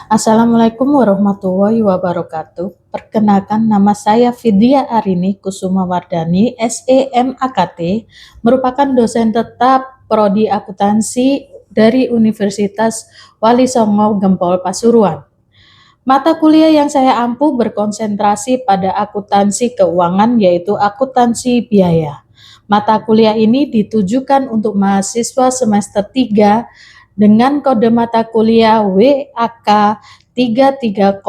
Assalamualaikum warahmatullahi wabarakatuh. Perkenalkan, nama saya Fidria Arini Kusuma Wardani, SEMAKT, merupakan dosen tetap Prodi Akuntansi dari Universitas Wali Songo Gempol Pasuruan. Mata kuliah yang saya ampu berkonsentrasi pada akuntansi keuangan, yaitu akuntansi biaya. Mata kuliah ini ditujukan untuk mahasiswa semester 3 dengan kode mata kuliah WAK 3301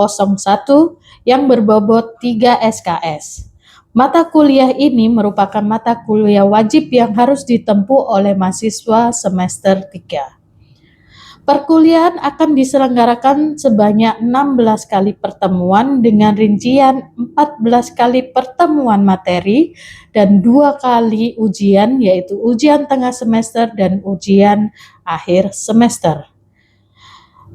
yang berbobot 3 SKS. Mata kuliah ini merupakan mata kuliah wajib yang harus ditempuh oleh mahasiswa semester 3. Perkuliahan akan diselenggarakan sebanyak 16 kali pertemuan dengan rincian 14 kali pertemuan materi dan 2 kali ujian, yaitu ujian tengah semester dan ujian akhir semester.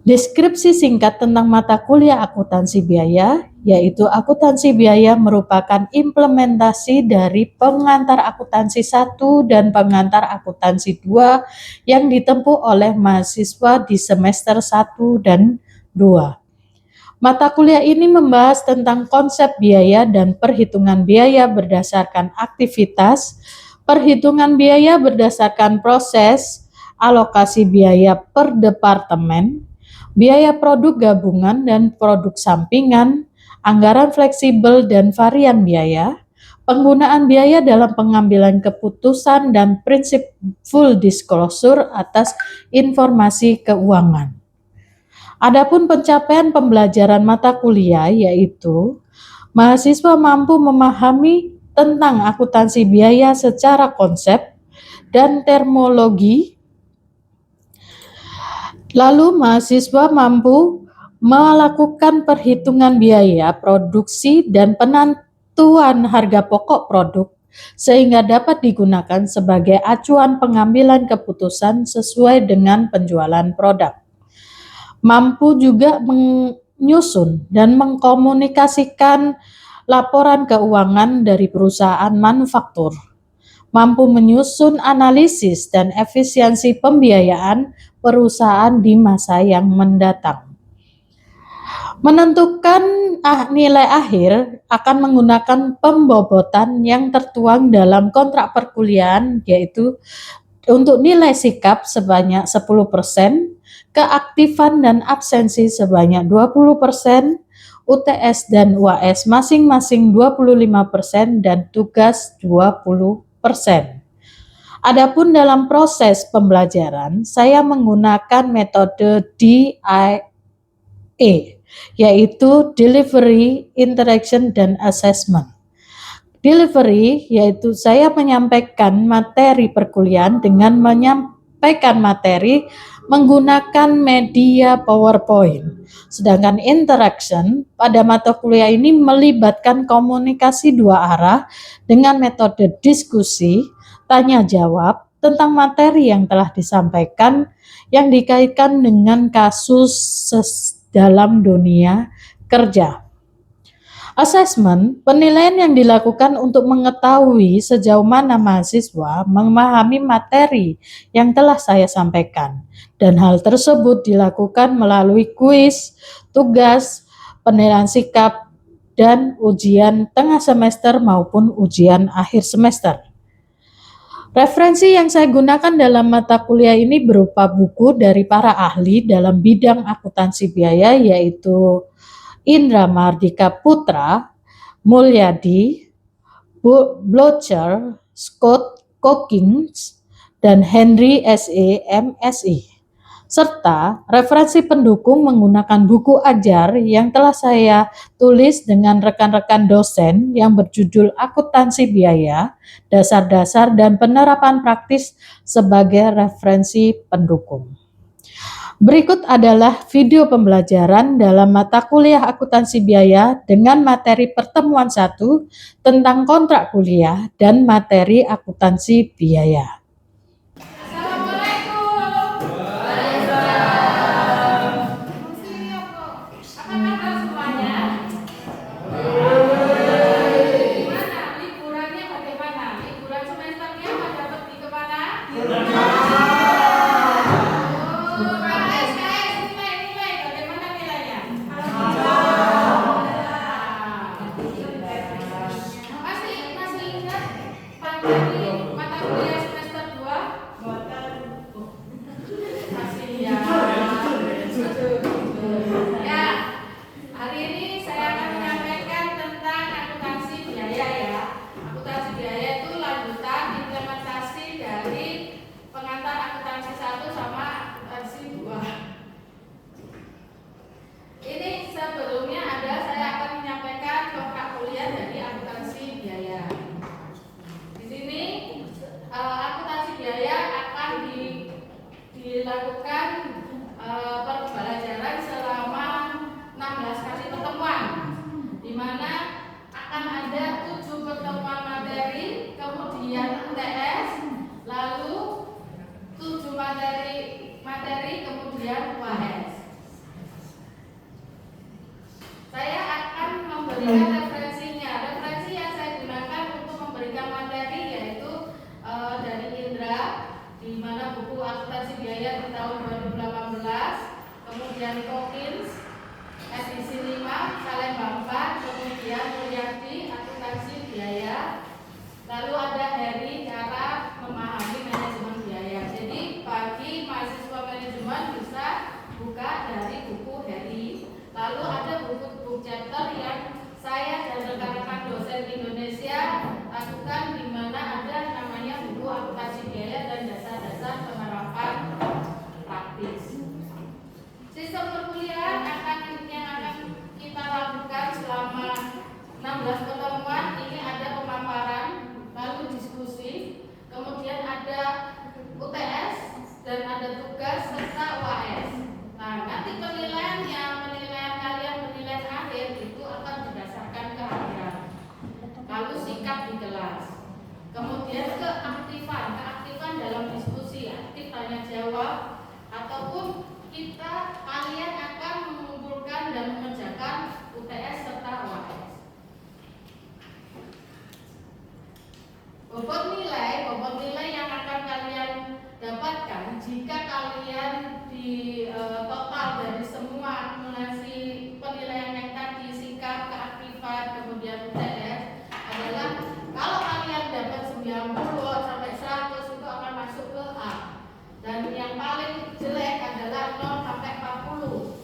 Deskripsi singkat tentang mata kuliah akuntansi biaya, yaitu akuntansi biaya merupakan implementasi dari pengantar akuntansi 1 dan pengantar akuntansi 2 yang ditempuh oleh mahasiswa di semester 1 dan 2. Mata kuliah ini membahas tentang konsep biaya dan perhitungan biaya berdasarkan aktivitas, perhitungan biaya berdasarkan proses, alokasi biaya per departemen, biaya produk gabungan dan produk sampingan, anggaran fleksibel dan varian biaya, penggunaan biaya dalam pengambilan keputusan, dan prinsip full disclosure atas informasi keuangan. Adapun pencapaian pembelajaran mata kuliah, yaitu mahasiswa mampu memahami tentang akuntansi biaya secara konsep dan terminologi. Lalu mahasiswa mampu melakukan perhitungan biaya produksi dan penentuan harga pokok produk sehingga dapat digunakan sebagai acuan pengambilan keputusan sesuai dengan penjualan produk. Mampu juga menyusun dan mengkomunikasikan laporan keuangan dari perusahaan manufaktur. Mampu menyusun analisis dan efisiensi pembiayaan perusahaan di masa yang mendatang. Menentukan nilai akhir akan menggunakan pembobotan yang tertuang dalam kontrak perkuliahan, yaitu untuk nilai sikap sebanyak 10%, keaktifan dan absensi sebanyak 20%, UTS dan UAS masing-masing 25% dan tugas 20%. Adapun dalam proses pembelajaran, saya menggunakan metode DIE, yaitu Delivery, Interaction, dan Assessment. Delivery, yaitu saya menyampaikan materi perkuliahan dengan menyampaikan materi menggunakan media PowerPoint. Sedangkan interaction pada mata kuliah ini melibatkan komunikasi dua arah dengan metode diskusi, tanya jawab tentang materi yang telah disampaikan yang dikaitkan dengan kasus dalam dunia kerja. Assessment, penilaian yang dilakukan untuk mengetahui sejauh mana mahasiswa memahami materi yang telah saya sampaikan. Dan hal tersebut dilakukan melalui kuis, tugas, penilaian sikap, dan ujian tengah semester maupun ujian akhir semester. Referensi yang saya gunakan dalam mata kuliah ini berupa buku dari para ahli dalam bidang akuntansi biaya, yaitu Indra Mardika Putra, Mulyadi, Blocher, Scott Cookins, dan Henry S.E. MSI, serta referensi pendukung menggunakan buku ajar yang telah saya tulis dengan rekan-rekan dosen yang berjudul Akuntansi Biaya, Dasar-Dasar dan Penerapan Praktis sebagai referensi pendukung. Berikut adalah video pembelajaran dalam mata kuliah akuntansi biaya dengan materi pertemuan 1 tentang kontrak kuliah dan materi akuntansi biaya. Bagaimana nilainya? Masih ingat materi mata kuliah semester 2? Masih ya. Ya, hari ini saya akan menyampaikan tentang akuntansi biaya ya. Akuntansi biaya itu lanjutan implementasi dari pengantar akuntansi 1 sama akuntansi 2. Ini sebelumnya saya akan menyampaikan kontrak kuliah dari akuntansi biaya. Di sini akuntansi biaya akan dilakukan pembelajaran selama 16 kali pertemuan, di mana akan ada 7 pertemuan materi, kemudian UTS, lalu 7 materi kemudian UAS. Saya akan memberikan referensinya. Referensi yang saya gunakan untuk memberikan materi yaitu dari Indra, di mana buku akuntansi biaya di tahun 2018, kemudian Kokins edisi 5 Salemba 4, kemudian Mulyadi akuntansi biaya, lalu ada Heri cara memahami manajemen biaya. Jadi bagi mahasiswa manajemen bisa buka dari buku Heri. Lalu ada buku chapter yang saya dan rekan-rekan dosen Indonesia lakukan, di mana ada namanya buku akuntansi biaya dan dasar-dasar penerapan praktis. Sistem perkuliahan yang akan kita lakukan selama 16 pertemuan ini ada pemaparan, lalu diskusi, kemudian ada UTS dan ada tugas serta UAS. Nah, nanti penilaian kalian penilaian akhir itu akan berdasarkan kehadiran, lalu sikap di kelas, kemudian keaktifan dalam diskusi, aktif tanya jawab, ataupun kalian akan mengumpulkan dan mengerjakan UTS serta UAS. Bobot nilai yang akan kalian dapatkan jika kalian di total dari semua akumulasi penilaian yang tadi, sikap, keaktifan, kemudian UTS adalah kalau kalian dapat 90 sampai 100 itu akan masuk ke A, dan yang paling jelek adalah 0 sampai 40.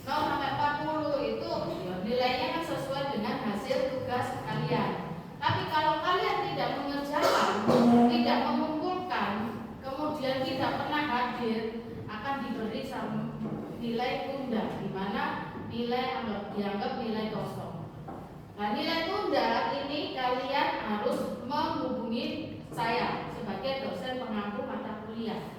0 sampai 40 itu nilainya kan sesuai dengan hasil tugas kalian. Tapi kalau kalian tidak mengerjakan, tidak mengumpulkan, kemudian tidak pernah hadir, akan diberi nilai tunda, di mana nilai dianggap nilai kosong. Nah, nilai tunda ini kalian harus menghubungi saya sebagai dosen pengampu mata kuliah.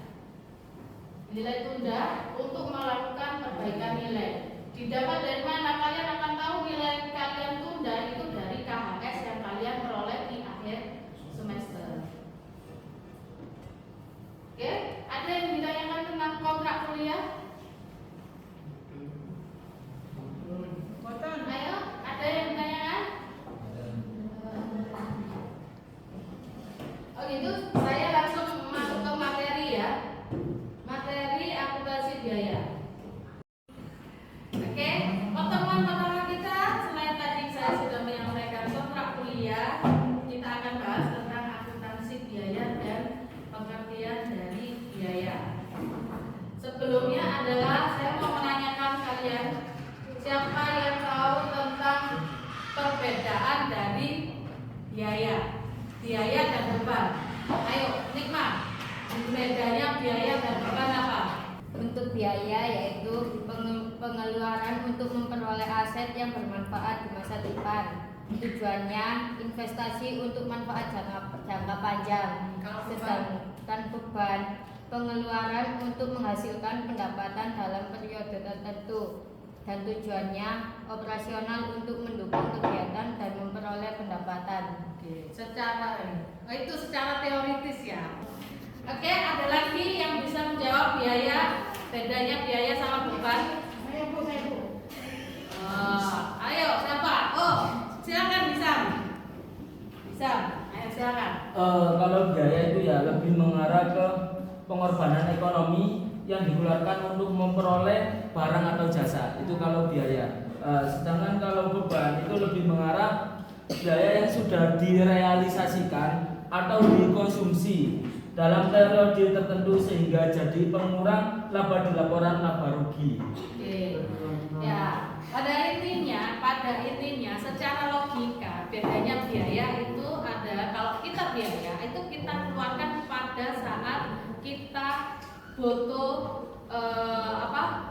Nilai tunda untuk melakukan perbaikan nilai. Didapat dari mana? Kalian akan tahu nilai kalian tunda itu dari KHS yang kalian peroleh di akhir semester. Oke, ada yang ditanyakan tentang kontrak kuliah? Ayo, ada yang ditanyakan? Oh gitu, saya langsung masuk ke materi ya. Materi akuntansi biaya. Oke, pertemuan pertama kita, selain tadi saya sudah menyampaikan kontrak kuliah, kita akan bahas tentang akuntansi biaya dan pengertian dari biaya. Sebelumnya adalah saya mau menanyakan kalian, siapa yang tahu tentang perbedaan dari biaya dan beban? Ayo, Nikma, bedanya biaya dan beban apa? Untuk biaya yaitu pengeluaran untuk memperoleh aset yang bermanfaat di masa depan. Tujuannya investasi untuk manfaat jangka panjang. Sedangkan beban pengeluaran untuk menghasilkan pendapatan dalam periode tertentu, dan tujuannya operasional untuk mendukung kegiatan dan memperoleh pendapatan. Oke, itu secara teoritis ya. Oke, ada lagi yang bisa menjawab bedanya biaya sama beban? Ayo siapa? Oh, silakan bisa. Ayo silakan. Kalau biaya itu ya lebih mengarah ke pengorbanan ekonomi yang dikeluarkan untuk memperoleh barang atau jasa. Itu kalau biaya. Sedangkan kalau beban itu lebih mengarah biaya yang sudah direalisasikan atau dikonsumsi dalam periode tertentu sehingga jadi pengurang laba di laporan laba rugi. Oke. Ya, pada intinya secara logika bedanya biaya itu adalah kalau kita biaya itu kita keluarkan pada saat kita butuh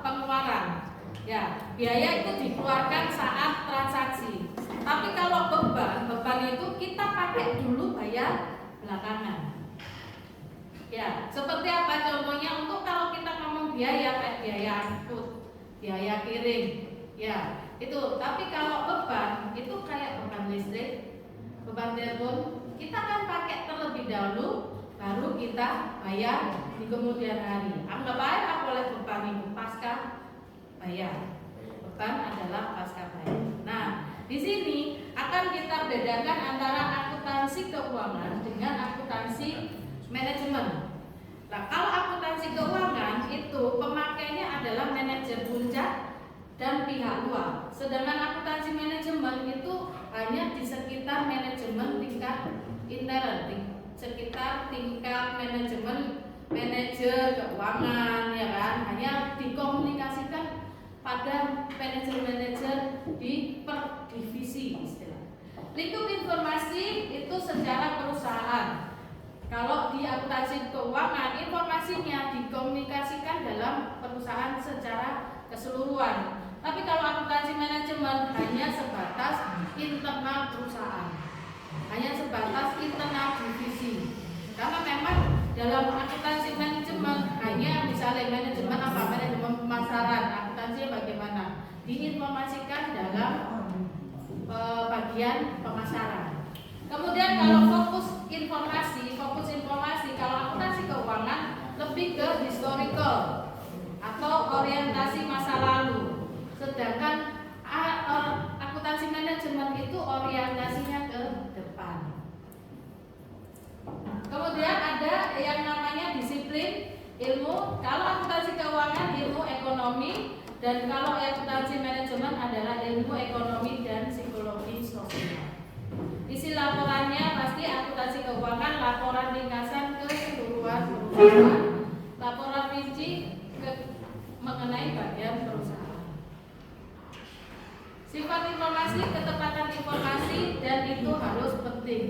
pengeluaran. Ya, biaya itu dikeluarkan saat transaksi. Tapi kalau beban itu kita pakai dulu, bayar belakangan. Ya, seperti apa contohnya untuk kalau kita ngomong biaya kayak biaya angkut, biaya kirim, ya itu. Tapi kalau beban itu kayak beban listrik, beban telepon, kita kan pakai terlebih dahulu, baru kita bayar di kemudian hari. Anggap aja oleh beban itu pasca bayar. Beban adalah pasca bayar. Nah, di sini akan kita bedakan antara akuntansi keuangan dengan akuntansi manajemen. Nah, kalau akuntansi keuangan itu pemakainya adalah manajer puncak dan pihak luar. Sedangkan akuntansi manajemen itu hanya di sekitar manajemen tingkat intern, sekitar tingkat manajemen manajer keuangan, ya kan? Hanya dikomunikasikan pada manajer-manajer di per divisi istilah. Lingkup informasi itu secara perusahaan. Kalau di akuntansi keuangan informasinya dikomunikasikan dalam perusahaan secara keseluruhan. Tapi kalau akuntansi manajemen hanya sebatas internal perusahaan, hanya sebatas internal divisi. Karena memang dalam akuntansi manajemen hanya misalnya manajemen pemasaran, akuntansinya bagaimana diinformasikan dalam bagian pemasaran. Kemudian kalau fokus informasi kalau akuntansi keuangan lebih ke historical atau orientasi masa lalu. Sedangkan akuntansi manajemen itu orientasinya ke depan. Kemudian ada yang namanya disiplin ilmu. Kalau akuntansi keuangan ilmu ekonomi, dan kalau akuntansi manajemen adalah ilmu ekonomi dan psikologi sosial. Isi laporannya pasti akuntansi keuangan laporan ringkasan keseluruhan perusahaan, laporan rinci mengenai bagian perusahaan. Sifat informasi, ketepatan informasi, dan itu harus penting.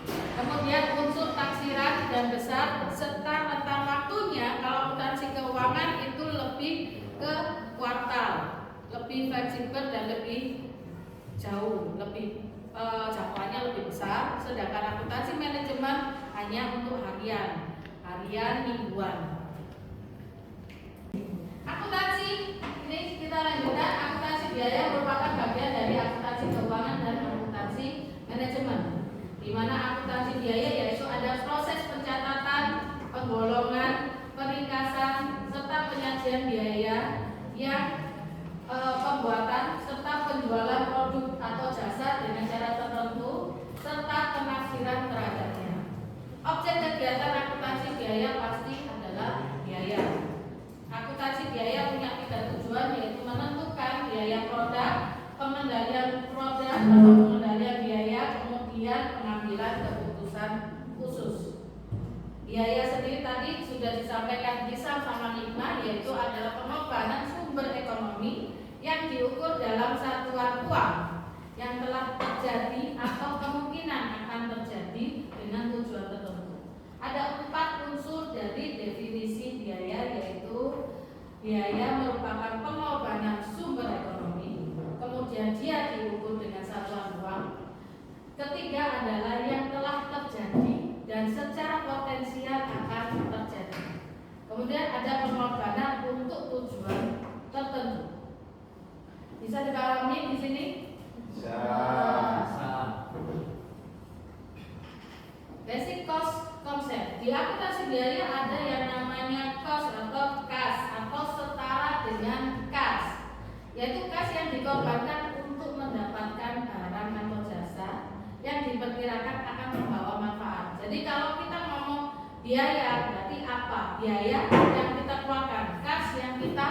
Kemudian unsur taksiran dan besar serta rentang waktunya. Kalau akuntansi keuangan itu lebih ke kuartal, lebih fleksibel dan lebih jauh, lebih jangkauannya lebih besar. Sedangkan akuntansi manajemen hanya untuk harian, mingguan. Akuntansi ini kita lanjutkan. Akuntansi biaya merupakan bagian dari akuntansi keuangan dan akuntansi manajemen. Di mana akuntansi biaya yaitu ada proses pencatatan, penggolongan, peringkasan, serta penyajian biaya yang pembuatan serta penjualan produk atau jasa dengan cara tertentu serta penafsiran terhadapnya. Objek kegiatan akuntansi biaya pasti adalah biaya. Akuntansi biaya punya 3 tujuan, yaitu menentukan biaya produk, pengendalian produk atau pengendalian biaya, kemudian pengambilan keputusan khusus. Biaya sendiri tadi sudah disampaikan Hisam sama Nikmah, yaitu adalah pengorbanan sumber ekonomi yang diukur dalam satuan uang yang telah terjadi atau kemungkinan akan terjadi dengan tujuan tertentu. Ada 4 unsur dari definisi biaya, yaitu biaya merupakan pengorbanan sumber ekonomi, kemudian dia diukur dengan satuan uang. Ketiga adalah yang telah terjadi dan secara potensial akan terjadi. Kemudian ada pengorbanan untuk tujuan tertentu. Bisa dipahami di sini? Bisa. Basic cost konsep. Di akuntansi biaya ada yang namanya cost atau kas atau setara dengan kas, yaitu kas yang dikorbankan untuk mendapatkan barang atau jasa yang diperkirakan akan membawa manfaat. Jadi kalau kita ngomong biaya, berarti apa? Biaya yang kita keluarkan, kas yang kita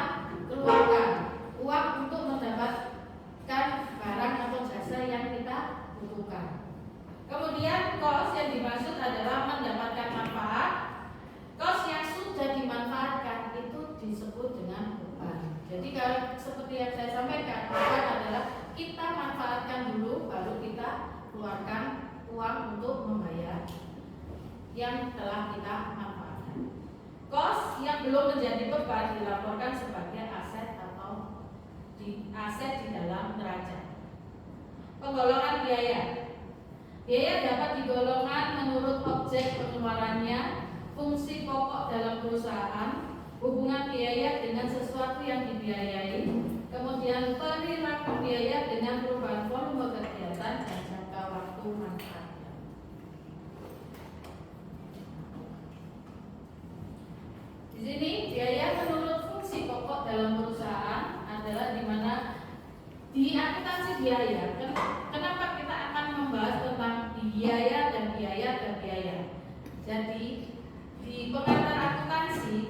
keluarkan, uang untuk mendapatkan barang atau jasa yang kita butuhkan. Kemudian cost yang dimaksud adalah mendapatkan manfaat. Cost yang sudah dimanfaatkan itu disebut dengan beban. Jadi kalau seperti yang saya sampaikan, beban adalah kita manfaatkan dulu, baru kita keluarkan uang untuk membayar yang telah kita manfaatkan. Cost yang belum menjadi beban dilaporkan sebagai aset atau aset di dalam neraca. Penggolongan biaya. Biaya dapat digolongkan menurut objek pengeluarannya, fungsi pokok dalam perusahaan, hubungan biaya dengan sesuatu yang dibiayai, kemudian perilaku biaya dengan perubahan volume kegiatan dan jangka waktu manfaatnya. Di sini biaya menurut fungsi pokok dalam perusahaan adalah di mana di akuntansi biaya. Kenapa kita akan membahas tentang biaya dan biaya dan biaya? Jadi di pengantar akuntansi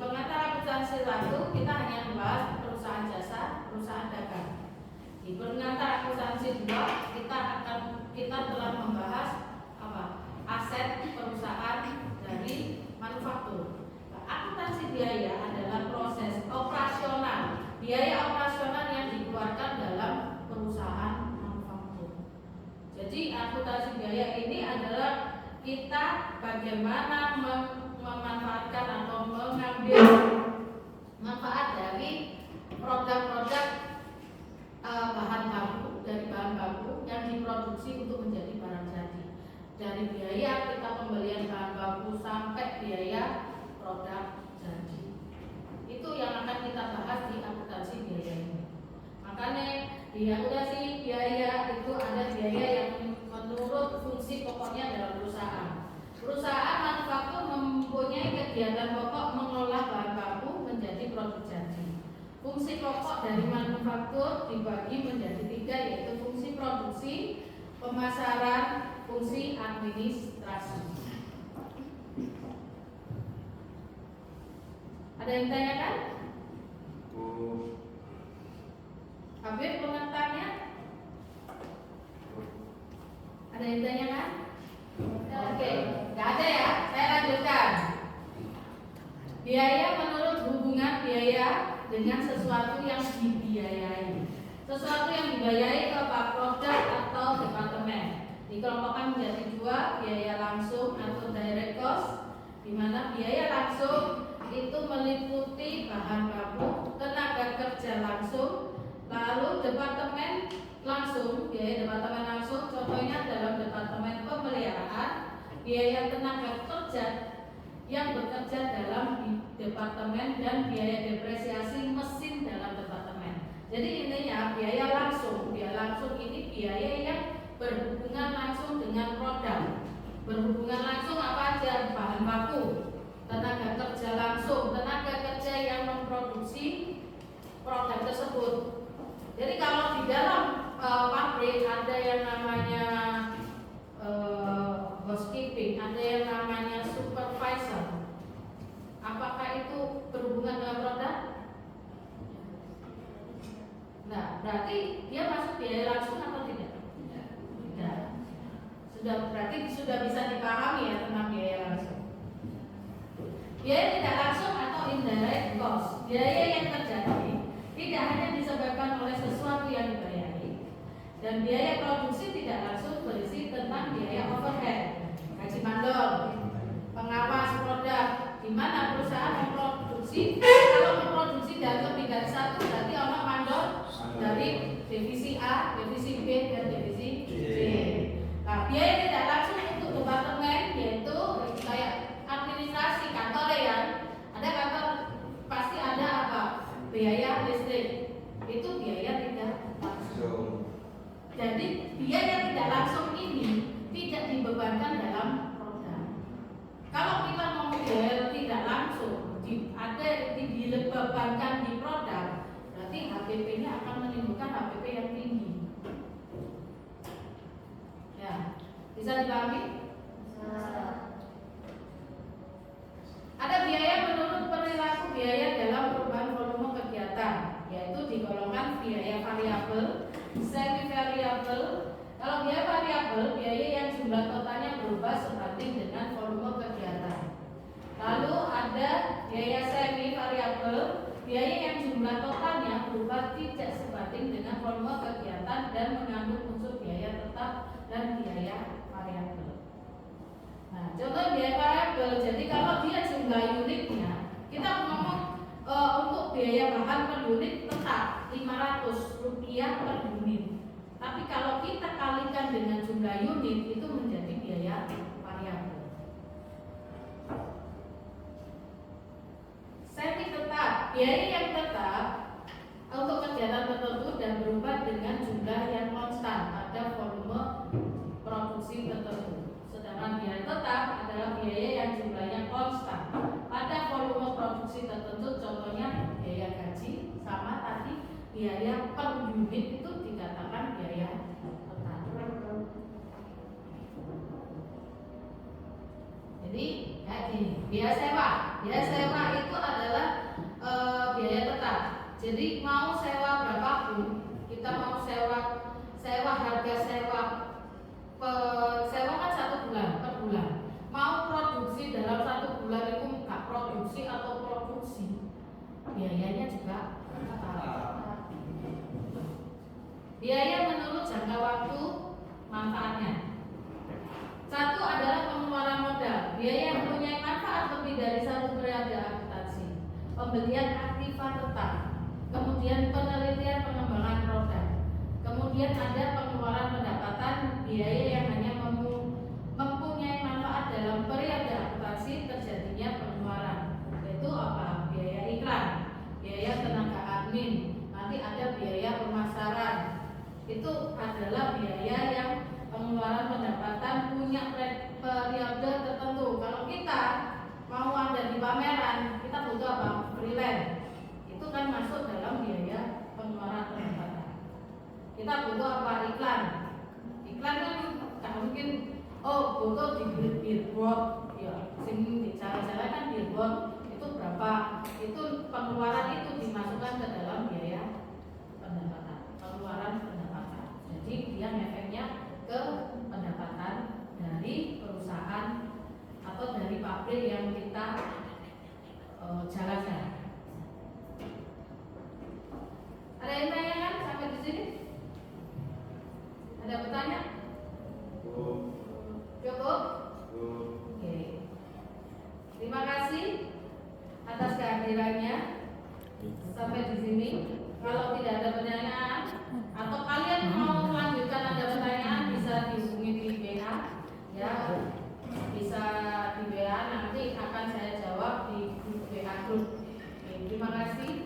satu kita hanya membahas perusahaan jasa, perusahaan dagang. Di pengantar akuntansi 2 kita telah membahas aset perusahaan dari manufaktur. Akuntansi biaya adalah proses operasional, biaya operasional yang dikeluarkan dalam perusahaan manufaktur. Jadi akuntansi biaya ini adalah kita bagaimana memanfaatkan atau mengambil manfaat dari produk-produk bahan baku yang diproduksi untuk menjadi barang jadi. Dari biaya kita pembelian bahan baku sampai biaya produk jadi. Itu yang akan kita bahas di akuntansi biaya ini. Makanya di akuntansi biaya itu ada biaya yang menurut fungsi pokoknya dalam perusahaan. Perusahaan manufaktur mempunyai kegiatan pokok mengolah bahan baku menjadi produk jadi. Fungsi pokok dari manufaktur dibagi menjadi 3, yaitu fungsi produksi, pemasaran, fungsi administrasi. Ada yang tanyakan? Habib pengantarnya? Ada yang tanyakan? Oke, nggak ada ya? Saya lanjutkan. Biaya menurut hubungan biaya dengan sesuatu yang dibiayai. Sesuatu yang dibiayai ke produk atau departemen dikelompokkan menjadi 2, biaya langsung atau direct cost, di mana biaya langsung itu meliputi bahan baku, tenaga kerja langsung, lalu departemen langsung, biaya departemen langsung, contohnya dalam departemen pemeliharaan, biaya tenaga kerja yang bekerja dalam departemen dan biaya depresiasi mesin dalam departemen. Jadi intinya biaya langsung ini biaya yang berhubungan langsung dengan produk. Berhubungan langsung apa aja? Bahan baku, tenaga kerja langsung, tenaga kerja yang memproduksi produk tersebut. Jadi kalau di dalam pabrik ada yang namanya housekeeping, ada yang namanya supervisor. Apakah itu berhubungan dengan produk? Nah, berarti dia masuk biaya langsung atau tidak? Tidak. Berarti sudah bisa dipahami ya tentang biaya langsung. Biaya tidak langsung atau indirect cost. Biaya yang terjadi tidak hanya disebabkan oleh sesuatu yang dibayari, dan biaya produksi tidak langsung berisi tentang biaya overhead, gaji mandor, pengawas produk, di mana perusahaan memproduksi. Kalau memproduksi dan lebih dari satu, berarti orang mandor dari divisi A, divisi B, dan divisi C. Nah, biaya tidak langsung untuk departemen yaitu kayak administrasi kantor ya. Ada kantor pasti ada apa? Biaya listrik. Itu biaya tidak langsung. Jadi biaya tidak langsung ini tidak dibebankan dalam produk. Kalau kita ngomong biaya tidak langsung dibebankan di produk, berarti HPP-nya akan menimbulkan HPP yang tinggi. Ya. Bisa dipahami? Ada biaya menurut perilaku biaya dalam perubahan volume kegiatan, yaitu digolongkan biaya variabel, semi variabel. Kalau biaya variabel, biaya yang jumlah totalnya berubah sebanding dengan volume kegiatan. Lalu ada biaya semi variabel, biaya yang jumlah totalnya berubah tidak sebanding dengan volume kegiatan dan mengandung unsur biaya tetap dan biaya variabel. Nah, contoh biaya variabel, jadi kalau dia jumlah unitnya, kita ngomong untuk biaya bahan per unit tetap Rp500 per unit. Tapi kalau kita kalikan dengan jumlah unit, itu menjadi biaya variabel. Semi tetap, biaya yang tetap untuk kegiatan tertentu dan berubah dengan jumlah yang konstan pada volume produksi tertentu. Sedangkan biaya tetap adalah biaya yang jumlahnya konstan pada volume produksi tertentu. Contohnya biaya gaji, sama tadi biaya per unit itu dikatakan biaya tetap. Jadi kayak gini, biaya sewa itu adalah biaya tetap. Jadi mau sewa berapapun, kita mau sewa harga sewa kan 1 bulan per bulan. Mau produksi dalam 1 bulan itu nggak produksi atau produksi, biayanya juga tetap. Biaya menurut jangka waktu manfaatnya. 1 adalah pengeluaran modal, biaya yang mempunyai manfaat lebih dari 1 periode akuntansi. Pembelian aktiva tetap, kemudian penelitian pengembangan produk, kemudian ada pengeluaran pendapatan, biaya yang hanya mempunyai manfaat dalam periode akuntansi terjadinya pengeluaran, yaitu apa? Biaya iklan, biaya tenaga admin, nanti ada biaya pemasaran. Itu adalah biaya yang pengeluaran pendapatan punya periode tertentu. Kalau kita mau ada di pameran, kita butuh apa? Freelance. Itu kan masuk dalam biaya pengeluaran pendapatan. Kita butuh apa? Iklan. Iklan kan nggak mungkin butuh di billboard, ya, sing di jalan-jalan kan billboard itu berapa? Itu pengeluaran itu dimasukkan ke dalam biaya pendapatan, pengeluaran pendapatan. Jadi dia ngefeknya ke pendapatan dari perusahaan atau dari pabrik yang kita jalankan. Ada yang tanya kan sampai di sini? Ada bertanya? Cukup? Oke. Terima kasih atas kehadirannya sampai di sini. Kalau tidak ada pertanyaan atau kalian mau melanjutkan ada pertanyaan, bisa dihubungi di WA, ya, bisa di WA, nanti akan saya jawab di grup WA grup. Oke, terima kasih.